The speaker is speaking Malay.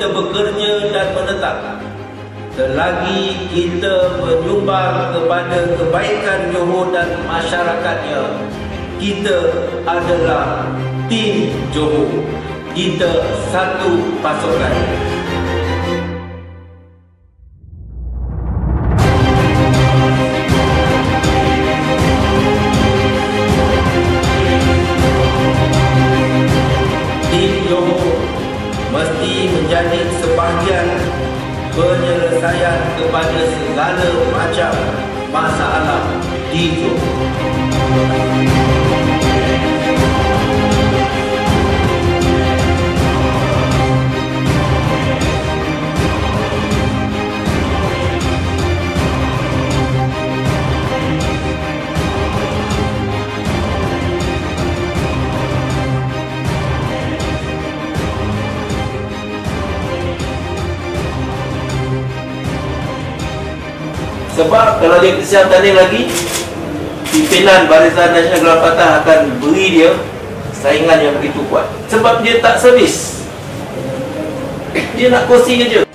kita bekerja dan menetap, selagi kita menyumbang kepada kebaikan Johor dan masyarakatnya, kita adalah tim Johor. Kita satu pasukan. Tim Johor mesti menjadi sebahagian penyelesaian kepada segala macam masalah di Johor. Sebab kalau dia kesian tanding lagi, pimpinan Barisan Nasional Gelar Patah akan beri dia saingan yang begitu kuat. Sebab dia tak servis, dia nak kursi je.